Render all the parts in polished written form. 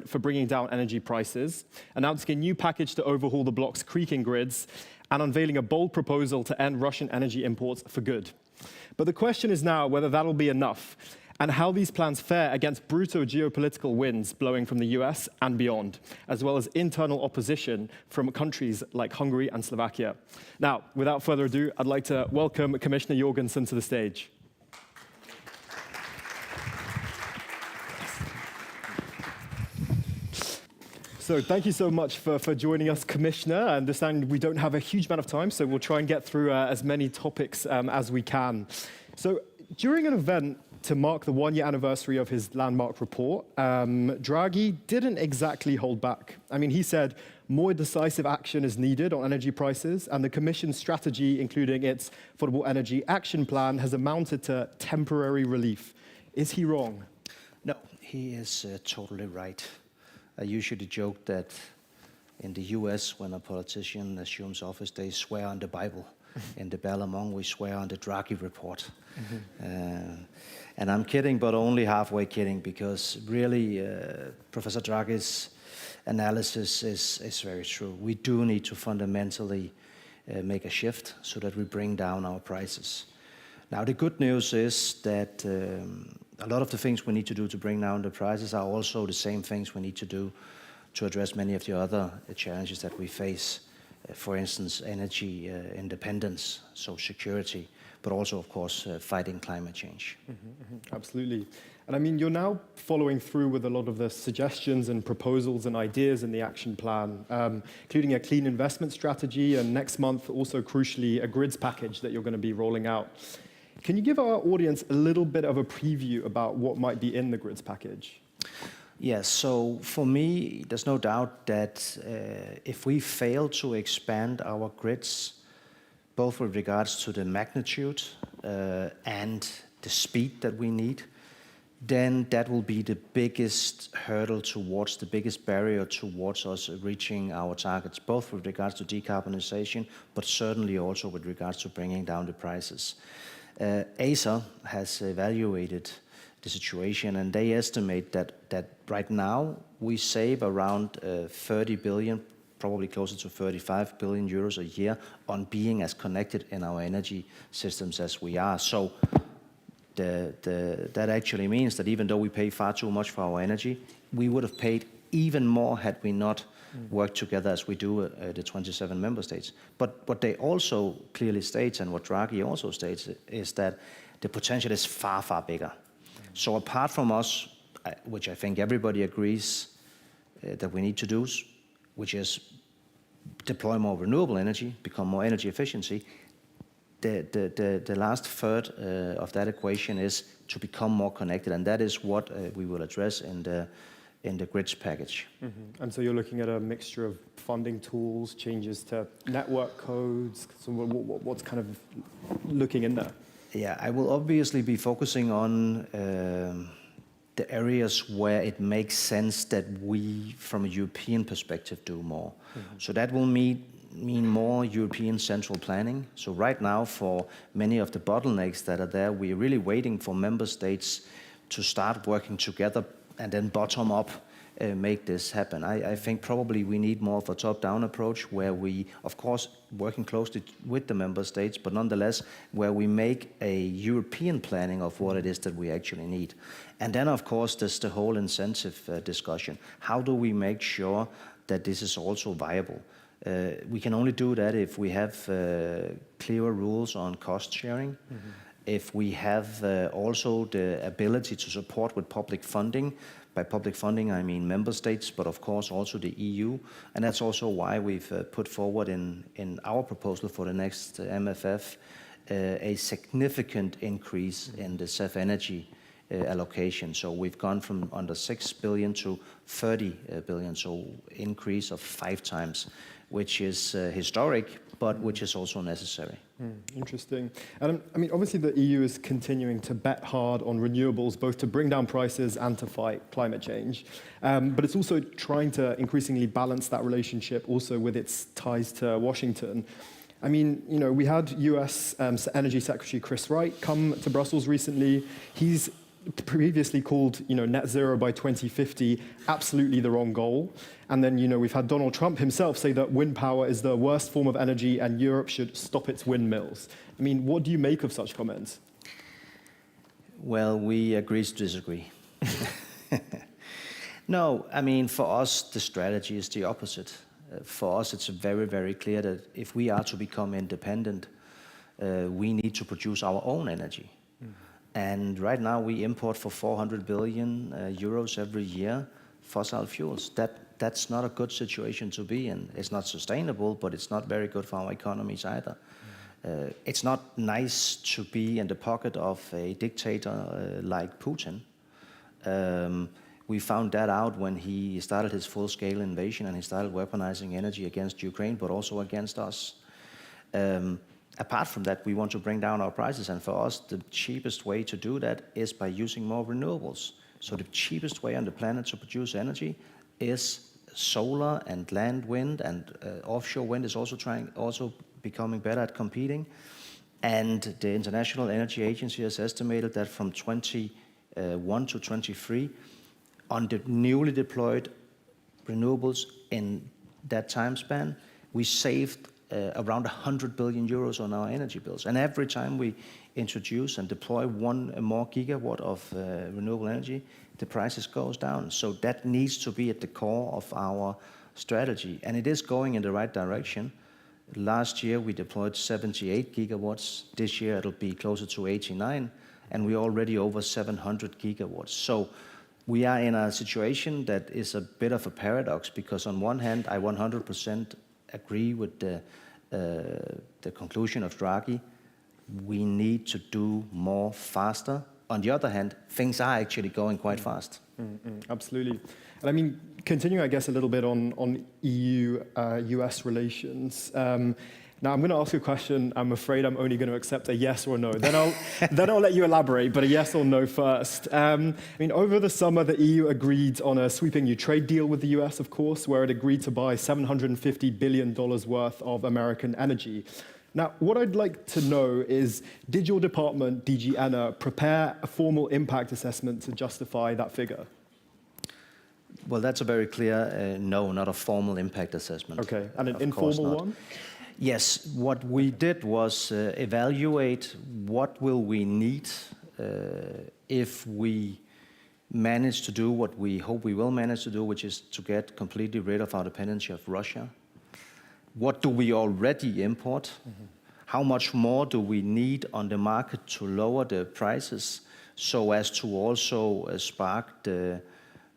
for bringing down energy prices, announcing a new package to overhaul the bloc's creaking grids, and unveiling a bold proposal to end Russian energy imports for good. But the question is now whether that'll be enough, and how these plans fare against brutal geopolitical winds blowing from the US and beyond, as well as internal opposition from countries like Hungary and Slovakia. Now, without further ado, I'd like to welcome Commissioner Jørgensen to the stage. So thank you so much for joining us, Commissioner. I understand we don't have a huge amount of time, so we'll try and get through as many topics as we can. So during an event to mark the one-year anniversary of his landmark report, Draghi didn't exactly hold back. I mean, he said more decisive action is needed on energy prices, and the Commission's strategy, including its Affordable Energy Action Plan, has amounted to temporary relief. Is he wrong? No, he is totally right. I usually joke that in the US, when a politician assumes office, they swear on the Bible. In the Berlaymont, we swear on the Draghi report. And I'm kidding, but only halfway kidding, because really, Professor Draghi's analysis is very true. We do need to fundamentally make a shift so that we bring down our prices. Now, the good news is that a lot of the things we need to do to bring down the prices are also the same things we need to do to address many of the other challenges that we face. For instance, energy independence, so security, but also, of course, fighting climate change. Absolutely. And I mean, you're now following through with a lot of the suggestions and proposals and ideas in the action plan, including a clean investment strategy, and next month, also crucially, a grids package that you're going to be rolling out. Can you give our audience a little bit of a preview about what might be in the grids package? Yes, so for me, there's no doubt that if we fail to expand our grids, both with regards to the magnitude and the speed that we need, then that will be the biggest hurdle towards, the biggest barrier towards us reaching our targets, both with regards to decarbonization, but certainly also with regards to bringing down the prices. ACER has evaluated the situation, and they estimate that right now we save around 30 billion, probably closer to 35 billion euros a year on being as connected in our energy systems as we are. So that actually means that even though we pay far too much for our energy, we would have paid even more had we not worked together as we do the 27 member states. But what they also clearly state, and what Draghi also states, is that the potential is far, far bigger. So apart from us, which I think everybody agrees that we need to do, which is deploy more renewable energy, become more energy efficiency, the last third of that equation is to become more connected, and that is what we will address in the grids package. And so you're looking at a mixture of funding tools, changes to network codes. So what's kind of looking in there? Yeah, I will obviously be focusing on the areas where it makes sense that we, from a European perspective, do more. So that will mean more European central planning. So right now, for many of the bottlenecks that are there, we're really waiting for member states to start working together and then bottom up make this happen. I think probably we need more of a top-down approach where we, of course, working closely with the member states, but nonetheless, where we make a European planning of what it is that we actually need. And then, of course, there's the whole incentive discussion. How do we make sure that this is also viable? We can only do that if we have clearer rules on cost sharing, if we have also the ability to support with public funding. By public funding, I mean member states, but of course also the EU. And that's also why we've put forward in our proposal for the next MFF a significant increase in the CEF energy allocation. So we've gone from under 6 billion to 30 billion, so increase of 5 times, which is historic, but which is also necessary. Interesting. And I mean, obviously the EU is continuing to bet hard on renewables, both to bring down prices and to fight climate change. But it's also trying to increasingly balance that relationship also with its ties to Washington. I mean, you know, we had US Energy Secretary Chris Wright come to Brussels recently. He's previously called, net zero by 2050 absolutely the wrong goal. And then, we've had Donald Trump himself say that wind power is the worst form of energy and Europe should stop its windmills. I mean, what do you make of such comments? Well, we agree to disagree. No, I mean, for us, the strategy is the opposite. For us, it's very, very clear that if we are to become independent, we need to produce our own energy. And right now, we import for 400 billion euros every year fossil fuels. That's not a good situation to be in. It's not sustainable, but it's not very good for our economies either. It's not nice to be in the pocket of a dictator like Putin. We found that out when he started his full-scale invasion and he started weaponizing energy against Ukraine, but also against us. Apart from that, we want to bring down our prices, and for us, the cheapest way to do that is by using more renewables. So the cheapest way on the planet to produce energy is solar and land wind, and offshore wind is also becoming better at competing. And the International Energy Agency has estimated that from 21 to 23, on the newly deployed renewables in that time span, we saved around 100 billion euros on our energy bills. And every time we introduce and deploy one more gigawatt of renewable energy, the prices goes down. So that needs to be at the core of our strategy. And it is going in the right direction. Last year, we deployed 78 gigawatts. This year, it'll be closer to 89, and we're already over 700 gigawatts. So we are in a situation that is a bit of a paradox, because on one hand, I 100% agree with the conclusion of Draghi. We need to do more faster. On the other hand, things are actually going quite fast. Absolutely. And I mean, continuing, I guess, a little bit on EU-US relations. Now, I'm going to ask you a question. I'm afraid I'm only going to accept a yes or no. Then I'll let you elaborate, but a yes or no first. I mean, over the summer, the EU agreed on a sweeping new trade deal with the US, of course, where it agreed to buy $750 billion worth of American energy. Now, what I'd like to know is, did your department, DG ENER, prepare a formal impact assessment to justify that figure? Well, that's a very clear no, not a formal impact assessment. Okay, and an informal one? Yes, what we did was evaluate what will we need if we manage to do what we hope we will manage to do, which is to get completely rid of our dependency of Russia. What do we already import? How much more do we need on the market to lower the prices so as to also spark the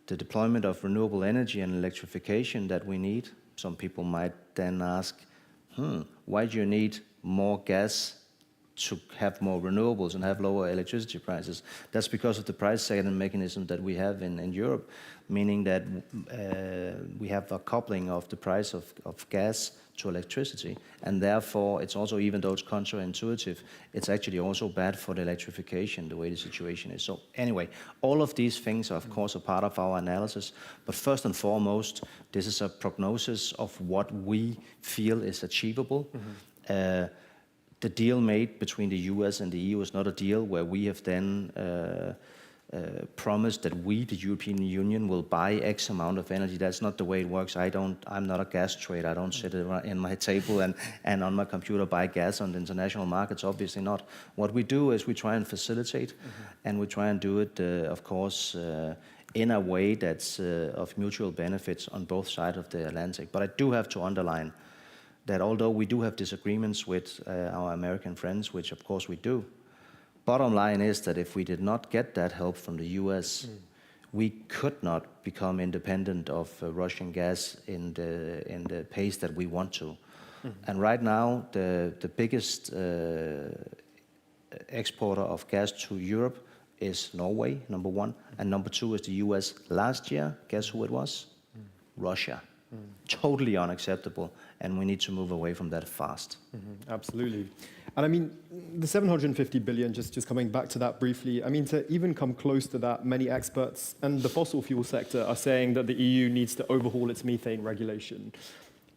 deployment of renewable energy and electrification that we need? Some people might then ask, why do you need more gas to have more renewables and have lower electricity prices? That's because of the price setting mechanism that we have in Europe, meaning that we have a coupling of the price of gas to electricity, and therefore it's also, even though it's counterintuitive, it's actually also bad for the electrification, the way the situation is. So anyway, all of these things are of course a part of our analysis, but first and foremost, this is a prognosis of what we feel is achievable. The deal made between the US and the EU is not a deal where we have then promised that we, the European Union, will buy X amount of energy. That's not the way it works. I'm not a gas trader. I don't sit in my table and on my computer buy gas on the international markets, obviously not. What we do is we try and facilitate, and we try and do it, of course, in a way that's of mutual benefits on both sides of the Atlantic. But I do have to underline that although we do have disagreements with our American friends, which of course we do, bottom line is that if we did not get that help from the US, we could not become independent of Russian gas in the pace that we want to. And right now, the biggest exporter of gas to Europe is Norway, number one, and number two is the US. Last year, guess who it was? Russia. Totally unacceptable, and we need to move away from that fast. Absolutely. And I mean, the 750 billion, just coming back to that briefly, I mean, to even come close to that, many experts and the fossil fuel sector are saying that the EU needs to overhaul its methane regulation.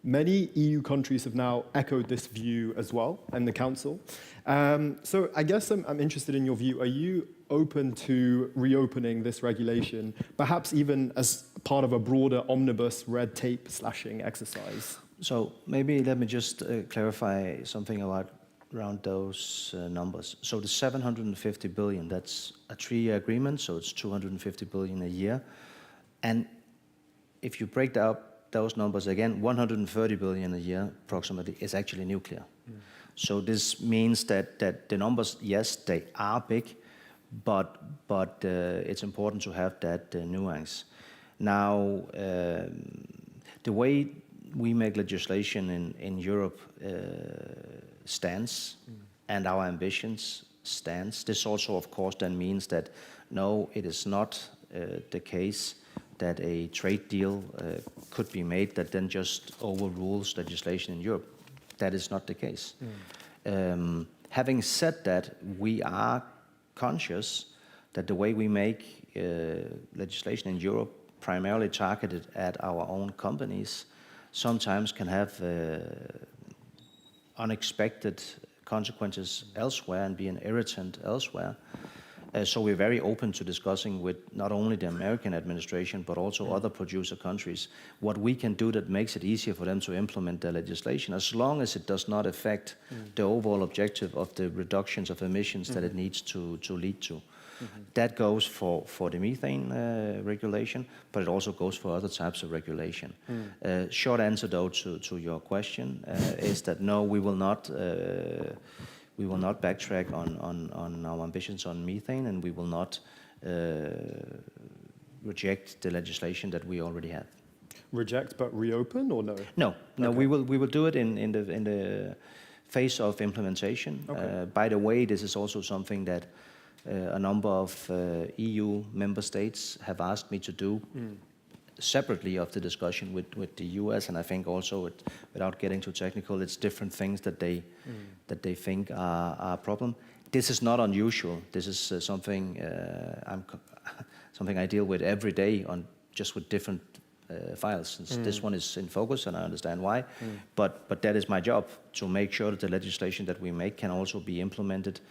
Many EU countries have now echoed this view as well in the Council. So I guess I'm interested in your view. Are you open to reopening this regulation, perhaps even as part of a broader omnibus red tape slashing exercise? So maybe let me just clarify something around those numbers. So the 750 billion, that's a 3-year agreement, so it's 250 billion a year. And if you break out those numbers again, 130 billion a year approximately is actually nuclear. So this means that the numbers, yes, they are big, but it's important to have that nuance. Now, the way we make legislation in Europe stands, and our ambitions stands. This also, of course, then means that no, it is not the case that a trade deal could be made that then just overrules legislation in Europe. That is not the case. Having said that, we are conscious that the way we make legislation in Europe, primarily targeted at our own companies, sometimes can have unexpected consequences elsewhere and be an irritant elsewhere. So we're very open to discussing with not only the American administration, but also other producer countries, what we can do that makes it easier for them to implement their legislation, as long as it does not affect the overall objective of the reductions of emissions that it needs to lead to. That goes for the methane regulation, but it also goes for other types of regulation. Short answer, though, to your question is that no, we will not backtrack on our ambitions on methane, and we will not reject the legislation that we already have. Reject but reopen, or no? No, Okay. we will do it in the phase of implementation. Okay. By the way, this is also something that a number of EU member states have asked me to do separately of the discussion with the US, and I think also, without getting too technical, it's different things that they think are a problem. This is not unusual. This is something I deal with every day just with different files. Since this one is in focus, and I understand why. But that is my job, to make sure that the legislation that we make can also be implemented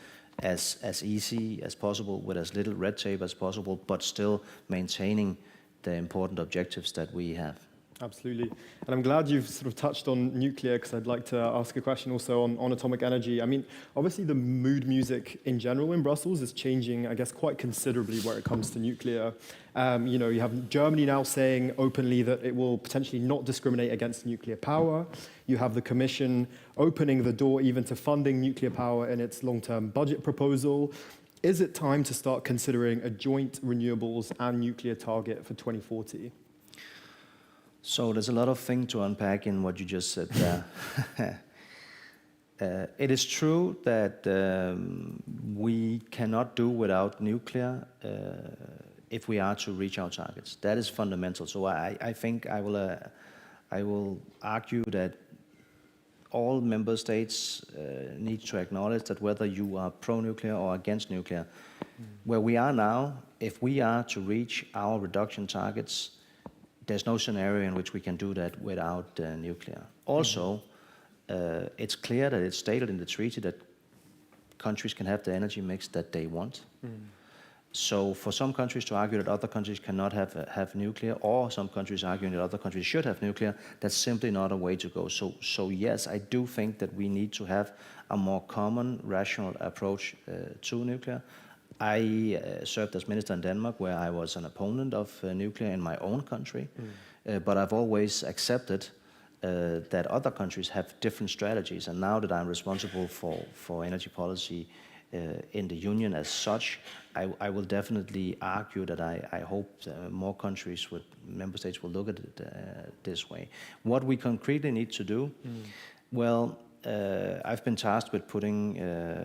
as easy as possible, with as little red tape as possible, but still maintaining the important objectives that we have. Absolutely. And I'm glad you've sort of touched on nuclear, because I'd like to ask a question also on atomic energy. I mean, obviously the mood music in general in Brussels is changing, I guess, quite considerably where it comes to nuclear. You have Germany now saying openly that it will potentially not discriminate against nuclear power. You have the Commission opening the door even to funding nuclear power in its long-term budget proposal. Is it time to start considering a joint renewables and nuclear target for 2040? So there's a lot of things to unpack in what you just said there. It is true that we cannot do without nuclear if we are to reach our targets. That is fundamental. So I think I will argue that all member states need to acknowledge that whether you are pro-nuclear or against nuclear, where we are now, if we are to reach our reduction targets, there's no scenario in which we can do that without nuclear. Also, it's clear that it's stated in the treaty that countries can have the energy mix that they want. So for some countries to argue that other countries cannot have nuclear, or some countries arguing that other countries should have nuclear, that's simply not a way to go. So yes, I do think that we need to have a more common, rational approach to nuclear. I served as minister in Denmark, where I was an opponent of nuclear in my own country, but I've always accepted that other countries have different strategies. And now that I'm responsible for energy policy in the Union as such, I will definitely argue that I hope more countries, member states, will look at it this way. What we concretely need to do, well, I've been tasked with putting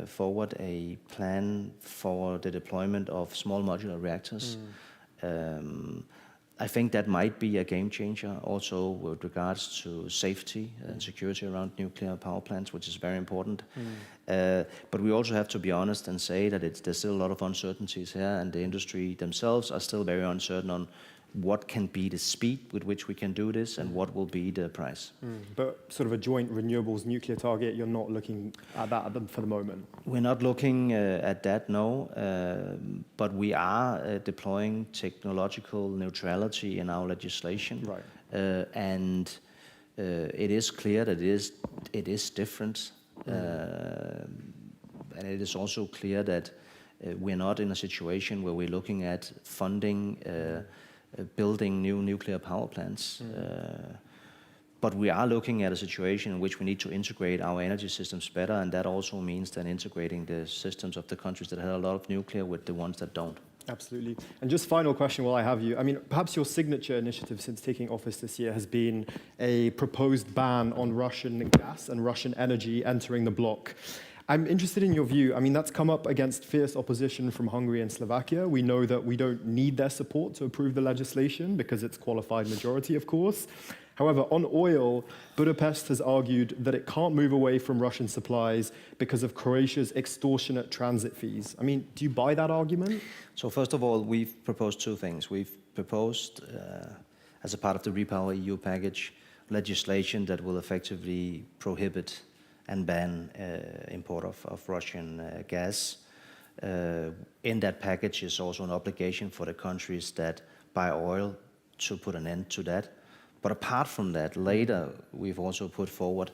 forward a plan for the deployment of small modular reactors. I think that might be a game changer also with regards to safety and security around nuclear power plants, which is very important. But we also have to be honest and say that there's still a lot of uncertainties here, and the industry themselves are still very uncertain on what can be the speed with which we can do this and what will be the price. But sort of a joint renewables nuclear target, you're not looking at that for the moment? We're not looking at that, no, but we are deploying technological neutrality in our legislation. Right. And it is clear that it is different. And it is also clear that we're not in a situation where we're looking at funding building new nuclear power plants. But we are looking at a situation in which we need to integrate our energy systems better, and that also means then integrating the systems of the countries that have a lot of nuclear with the ones that don't. Absolutely. And just final question while I have you. I mean, perhaps your signature initiative since taking office this year has been a proposed ban on Russian gas and Russian energy entering the bloc. I'm interested in your view. I mean, that's come up against fierce opposition from Hungary and Slovakia. We know that we don't need their support to approve the legislation because it's qualified majority, of course. However, on oil, Budapest has argued that it can't move away from Russian supplies because of Croatia's extortionate transit fees. I mean, do you buy that argument? So first of all, we've proposed two things. We've proposed, as a part of the Repower EU package, legislation that will effectively prohibit and ban import of Russian gas. In that package is also an obligation for the countries that buy oil to put an end to that. But apart from that, later we've also put forward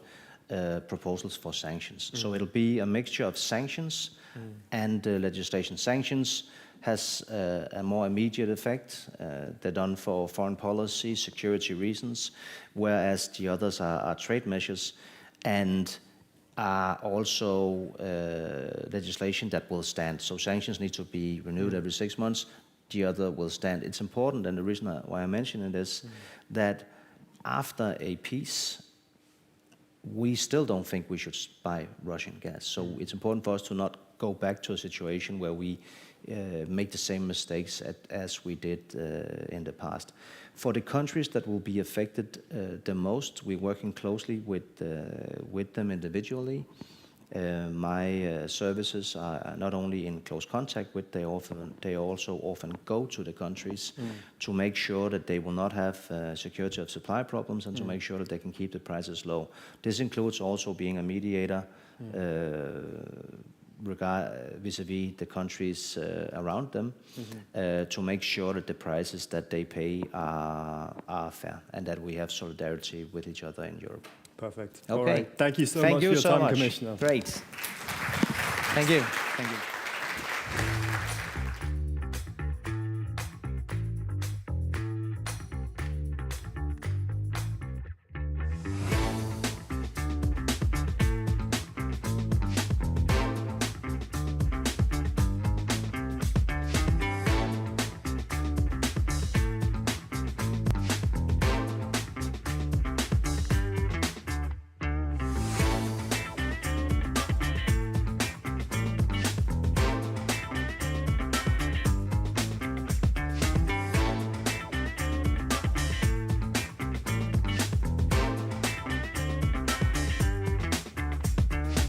proposals for sanctions. So it'll be a mixture of sanctions and legislation. Sanctions has a more immediate effect. They're done for foreign policy, security reasons, whereas the others are trade measures and are also legislation that will stand. So sanctions need to be renewed every 6 months. The other will stand. It's important, and the reason why I mention it is that after a peace, we still don't think we should buy Russian gas. So it's important for us to not go back to a situation where we make the same mistakes as we did in the past. For the countries that will be affected the most, we're working closely with them individually. My services are not only in close contact with, they also often go to the countries to make sure that they will not have security of supply problems and to make sure that they can keep the prices low. This includes also being a mediator vis-a-vis the countries around them to make sure that the prices that they pay are fair and that we have solidarity with each other in Europe. Perfect. Okay. All right. Thank you so much for your time, Commissioner. Great. Thank you. Thank you.